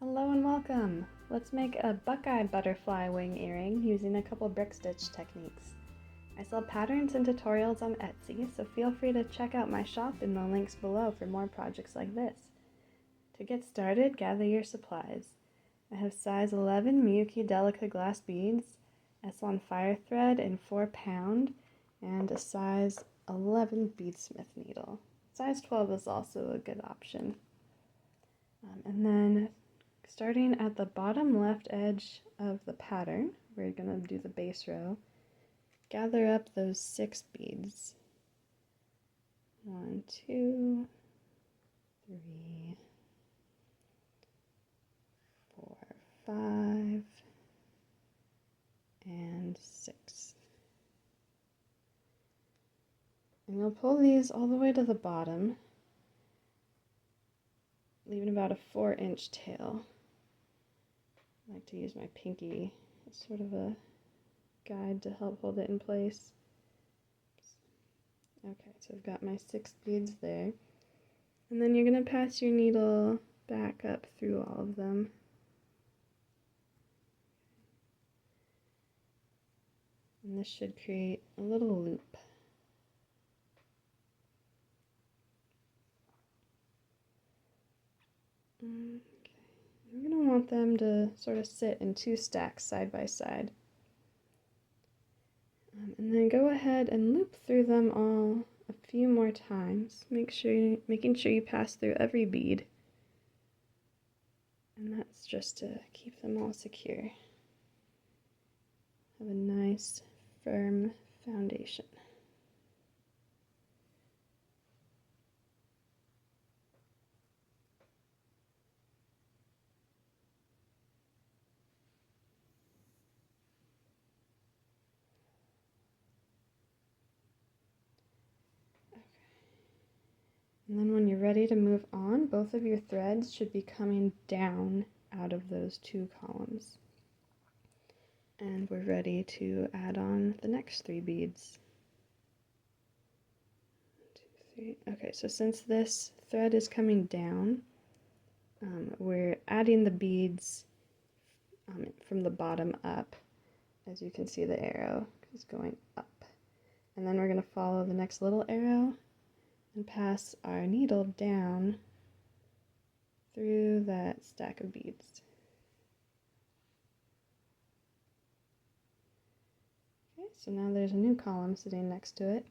Hello and welcome! Let's make a Buckeye butterfly wing earring using a couple brick stitch techniques. I sell patterns and tutorials on Etsy, so feel free to check out my shop in the links below for more projects like this. To get started, gather your supplies. I have size 11 Miyuki Delica glass beads, S1 fire thread in 4-pound, and a size 11 beadsmith needle. Size 12 is also a good option. And then starting at the bottom left edge of the pattern, we're going to do the base row. Gather up those 6 beads. 1, 2, 3, 4, 5, and 6. And you'll pull these all the way to the bottom, leaving about a 4-inch tail. I like to use my pinky as sort of a guide to help hold it in place. Okay, so I've got my 6 beads there. And then you're going to pass your needle back up through all of them. And this should create a little loop. Okay. We're going to want them to sort of sit in 2 stacks side by side. And then go ahead and loop through them all a few more times, making sure you pass through every bead. And that's just to keep them all secure. Have a nice, firm foundation. And then when you're ready to move on, both of your threads should be coming down out of those 2 columns. And we're ready to add on the next 3 beads. 1, 2, 3. Okay, so since this thread is coming down, we're adding the beads from the bottom up. As you can see, the arrow is going up. And then we're going to follow the next little arrow and pass our needle down through that stack of beads. Okay, so now there's a new column sitting next to it.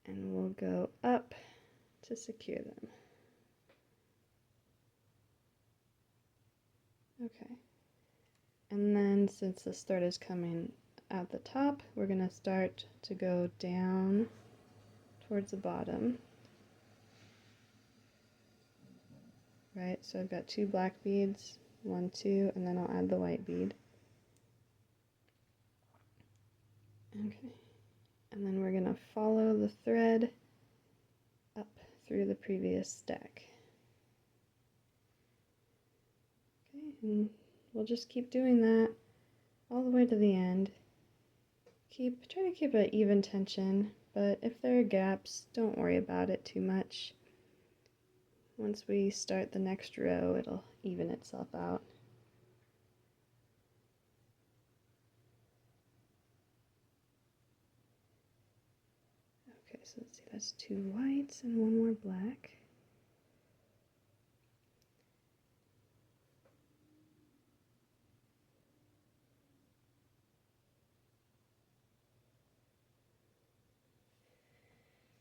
And we'll go up to secure them. Okay. And then since this thread is coming at the top, we're going to start to go down towards the bottom. Right, so I've got 2 black beads, 1, 2, and then I'll add the white bead. Okay, and then we're going to follow the thread up through the previous stack. Okay, and we'll just keep doing that all the way to the end. Try to keep an even tension, but if there are gaps, don't worry about it too much. Once we start the next row, it'll even itself out. Okay, so let's see, that's 2 whites and 1 more black.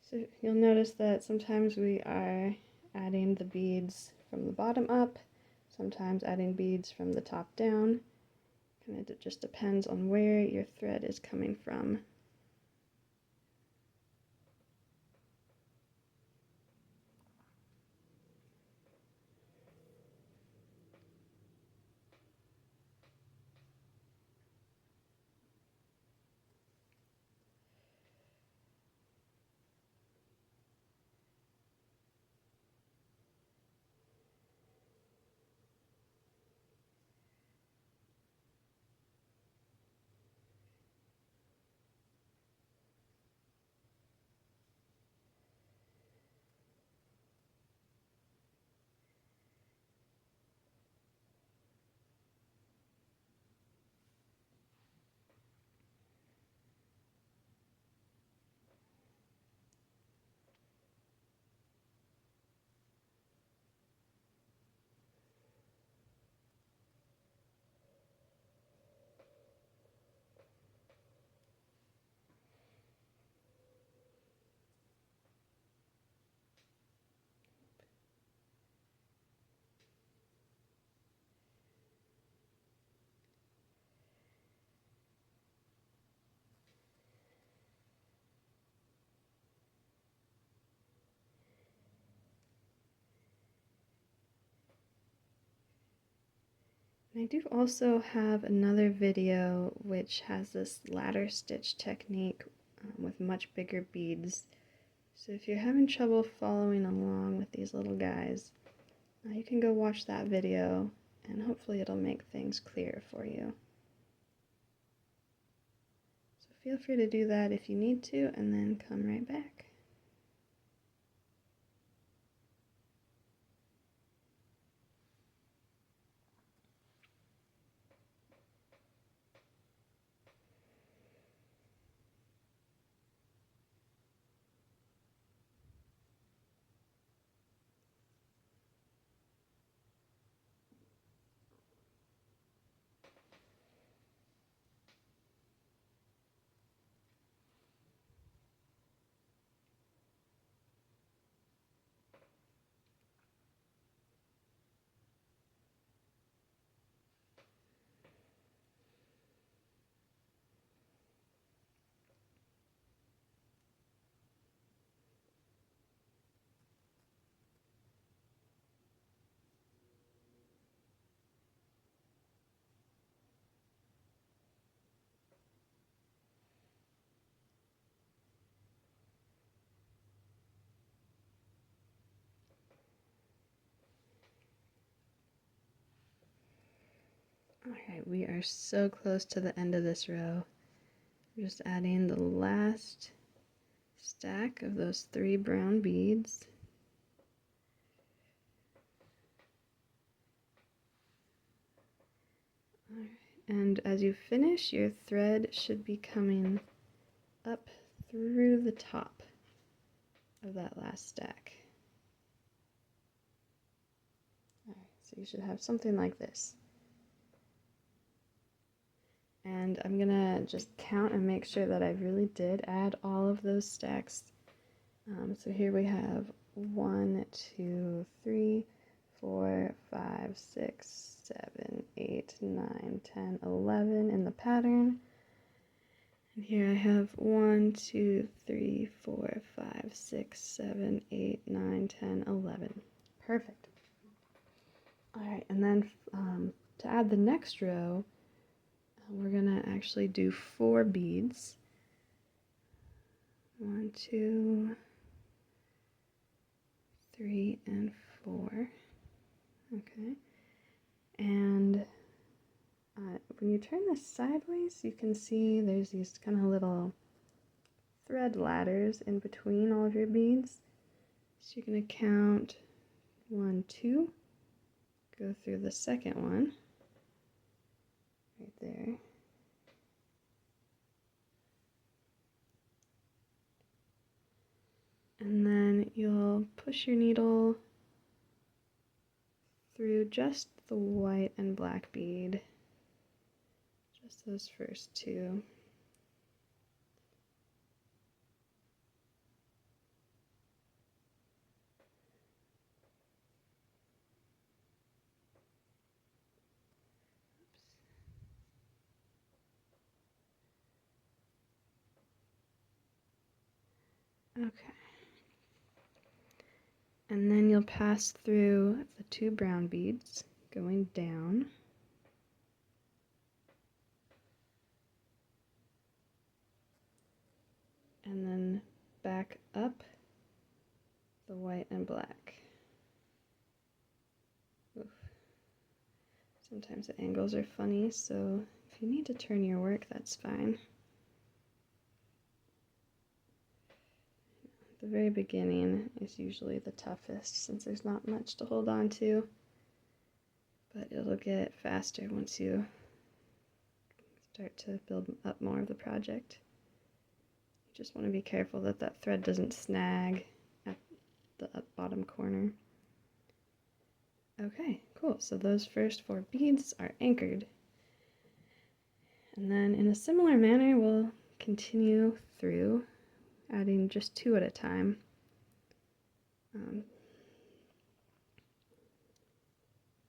So you'll notice that sometimes we are adding the beads from the bottom up, sometimes adding beads from the top down. Kind of just depends on where your thread is coming from. I do also have another video which has this ladder stitch technique with much bigger beads. So if you're having trouble following along with these little guys, you can go watch that video and hopefully it'll make things clearer for you. So feel free to do that if you need to and then come right back. Alright, we are so close to the end of this row. We're just adding the last stack of those 3 brown beads. Alright, and as you finish, your thread should be coming up through the top of that last stack. Alright, so you should have something like this. And I'm gonna just count and make sure that I really did add all of those stacks. So here we have 1, 2, 3, 4, 5, 6, 7, 8, 9, 10, 11 in the pattern. And here I have 1, 2, 3, 4, 5, 6, 7, 8, 9, 10, 11. Perfect. Alright, and then to add the next row, we're gonna actually do 4 beads. 1, 2, 3, and 4. Okay. And when you turn this sideways, you can see there's these kind of little thread ladders in between all of your beads. So you're gonna count 1, 2, go through the second one. Right there. And then you'll push your needle through just the white and black bead. Just those first 2. Okay. And then you'll pass through the 2 brown beads, going down. And then back up the white and black. Oof. Sometimes the angles are funny, so if you need to turn your work, that's fine. The very beginning is usually the toughest since there's not much to hold on to, but it'll get faster once you start to build up more of the project. You just want to be careful that that thread doesn't snag at the bottom corner. Okay, cool. So those first 4 beads are anchored. And then in a similar manner, we'll continue through, adding just 2 at a time.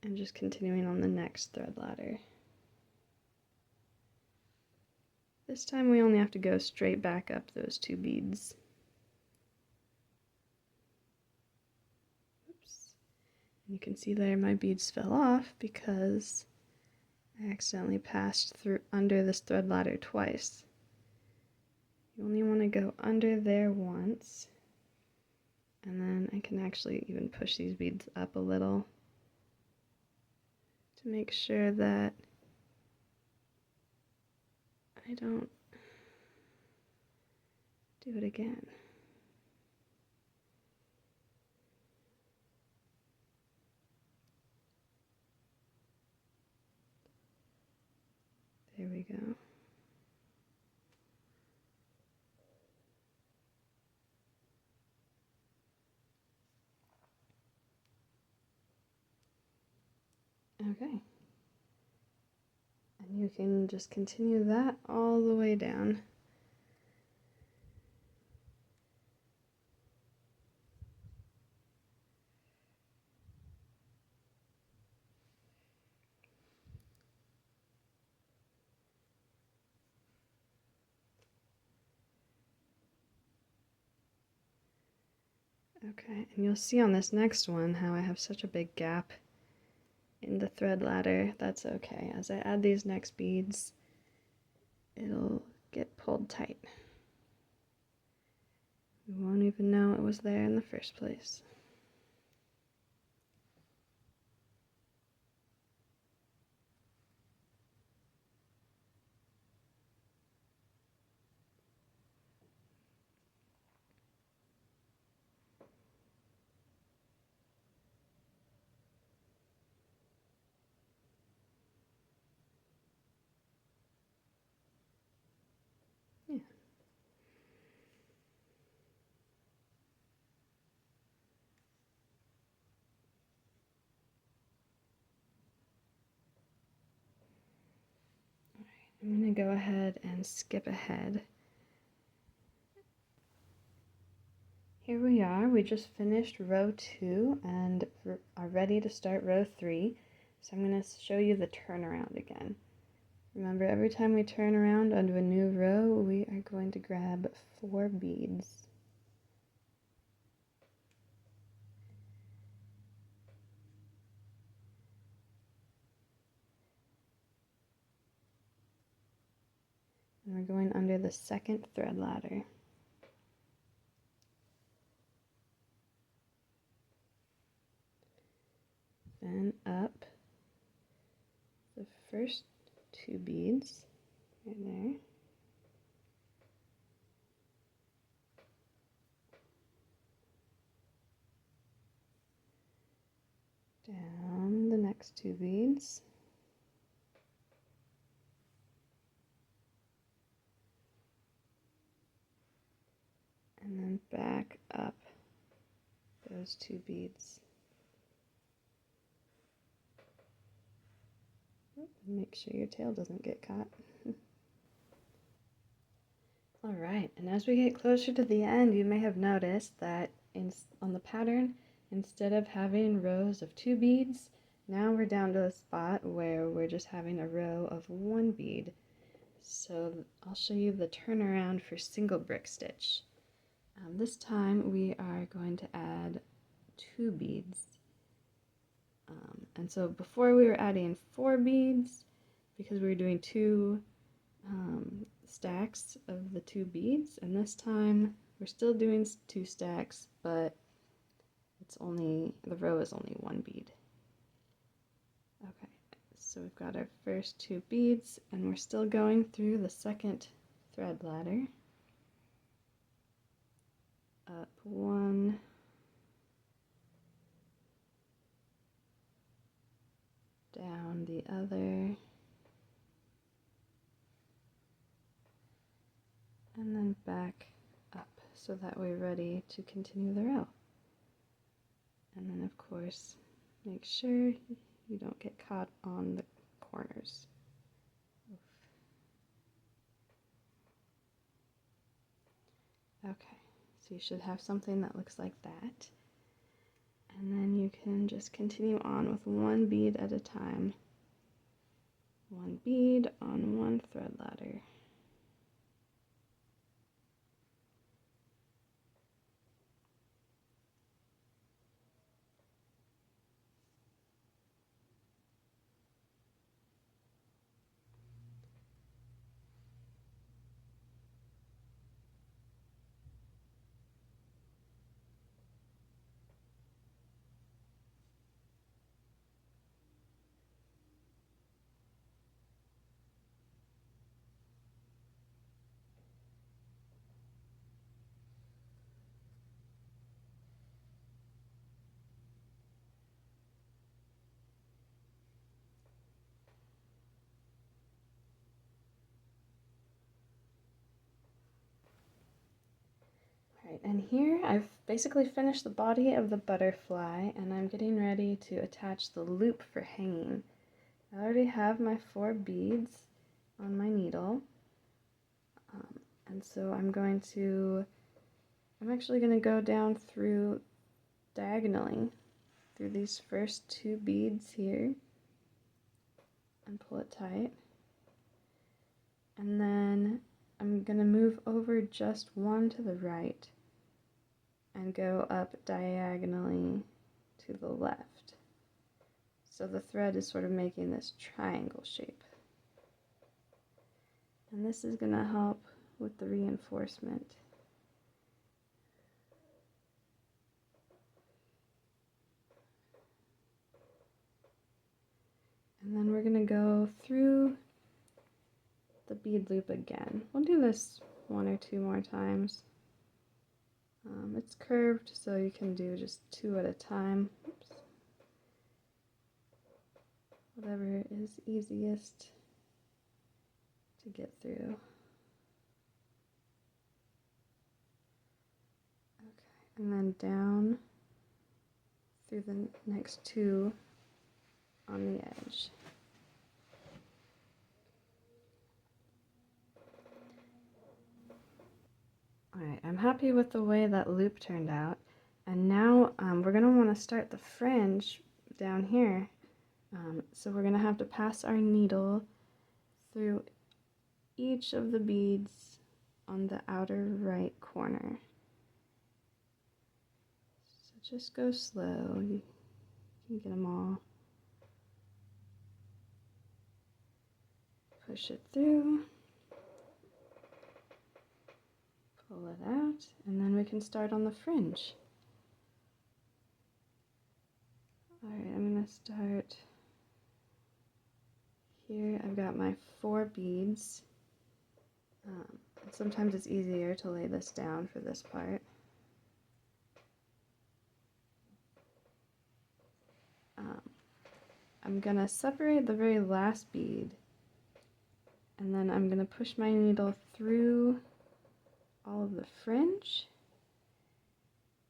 And just continuing on the next thread ladder. This time we only have to go straight back up those 2 beads. Oops. And you can see there my beads fell off because I accidentally passed through under this thread ladder twice. You only want to go under there once, and then I can actually even push these beads up a little to make sure that I don't do it again. There we go. Okay. And you can just continue that all the way down. Okay, and you'll see on this next one how I have such a big gap in the thread ladder. That's okay. As I add these next beads, it'll get pulled tight. You won't even know it was there in the first place. Yeah. I'm going to go ahead and skip ahead. Here we are. We just finished row 2 and are ready to start row 3. So I'm going to show you the turnaround again. Remember, every time we turn around onto a new row, we are going to grab 4 beads. And we're going under the second thread ladder. Then up the first 2 beads, right there. Down the next 2 beads. And then back up those 2 beads. Make sure your tail doesn't get caught. Alright, and as we get closer to the end, you may have noticed that on the pattern, instead of having rows of 2 beads, now we're down to a spot where we're just having a row of 1 bead. So I'll show you the turnaround for single brick stitch. This time we are going to add 2 beads. And so before we were adding 4 beads, because we were doing 2 stacks of the 2 beads, and this time we're still doing 2 stacks, but the row is only 1 bead. Okay, so we've got our first 2 beads, and we're still going through the second thread ladder. Up 1, down the other, and then back up, so that we're ready to continue the row. And then of course, make sure you don't get caught on the corners. Okay, so you should have something that looks like that. And then you can just continue on with 1 bead at a time. 1 bead on 1 thread ladder. Alright, and here I've basically finished the body of the butterfly, and I'm getting ready to attach the loop for hanging. I already have my 4 beads on my needle, and so I'm actually going to go down through diagonally through these first 2 beads here and pull it tight. And then I'm going to move over just one to the right and go up diagonally to the left. So the thread is sort of making this triangle shape. And this is going to help with the reinforcement. And then we're going to go through the bead loop again. We'll do this 1 or 2 more times. It's curved, so you can do just 2 at a time. Oops. Whatever is easiest to get through. Okay, and then down through the next 2 on the edge. Alright, I'm happy with the way that loop turned out, and now we're going to want to start the fringe down here. So we're going to have to pass our needle through each of the beads on the outer right corner. So just go slow, you can get them all. Push it through. Pull it out, and then we can start on the fringe. Alright, I'm going to start here. I've got my 4 beads. Sometimes it's easier to lay this down for this part. I'm going to separate the very last bead, and then I'm going to push my needle through all of the fringe,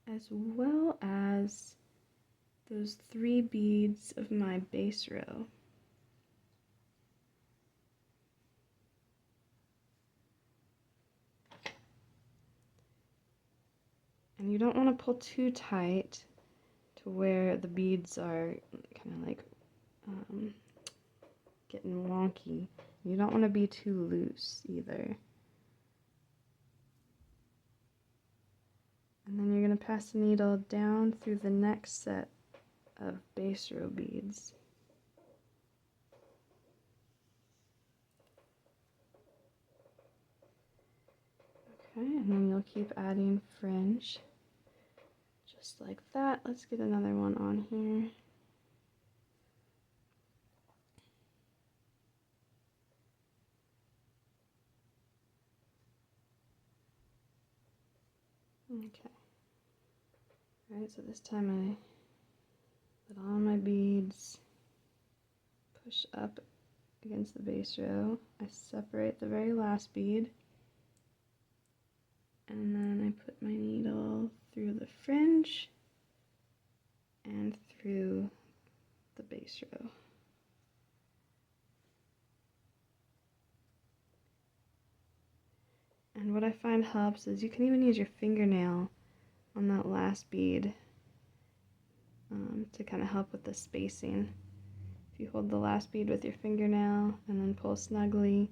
as well as those 3 beads of my base row. And you don't want to pull too tight to where the beads are kind of like getting wonky. You don't want to be too loose either. And then you're going to pass the needle down through the next set of base row beads. Okay, and then you'll keep adding fringe. Just like that. Let's get another one on here. Okay. Alright, so this time I put all my beads, push up against the base row. I separate the very last bead, and then I put my needle through the fringe and through the base row. And what I find helps is you can even use your fingernail on that last bead to kind of help with the spacing. If you hold the last bead with your fingernail and then pull snugly,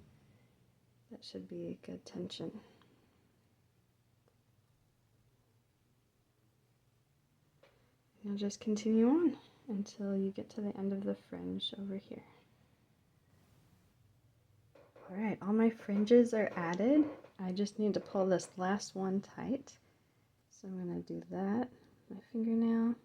that should be a good tension. You'll just continue on until you get to the end of the fringe over here. Alright, all my fringes are added. I just need to pull this last one tight. So I'm going to do that with my fingernail.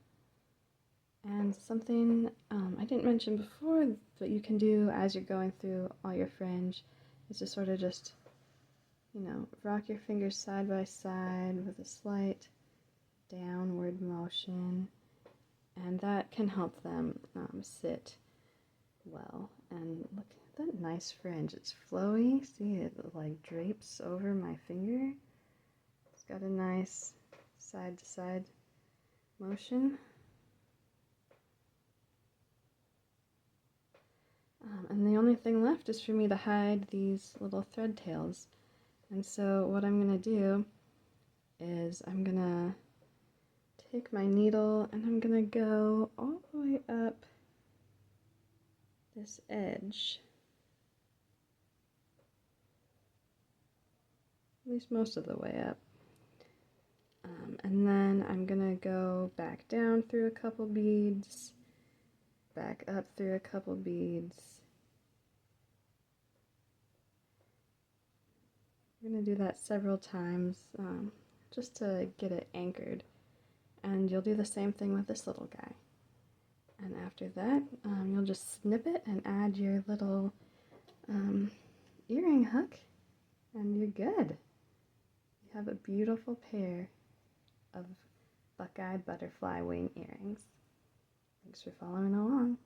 And something I didn't mention before, but you can do as you're going through all your fringe, is to sort of just, rock your fingers side by side with a slight downward motion. And that can help them sit well. And look at that nice fringe. It's flowy. See, it like drapes over my finger. It's got a nice side to side motion. And the only thing left is for me to hide these little thread tails. And so what I'm going to do is I'm going to take my needle and I'm going to go all the way up this edge. At least most of the way up. And then I'm going to go back down through a couple beads, back up through a couple beads. I'm going to do that several times just to get it anchored. And you'll do the same thing with this little guy. And after that, you'll just snip it and add your little earring hook, and you're good. You have a beautiful pair of Buckeye butterfly wing earrings. Thanks for following along.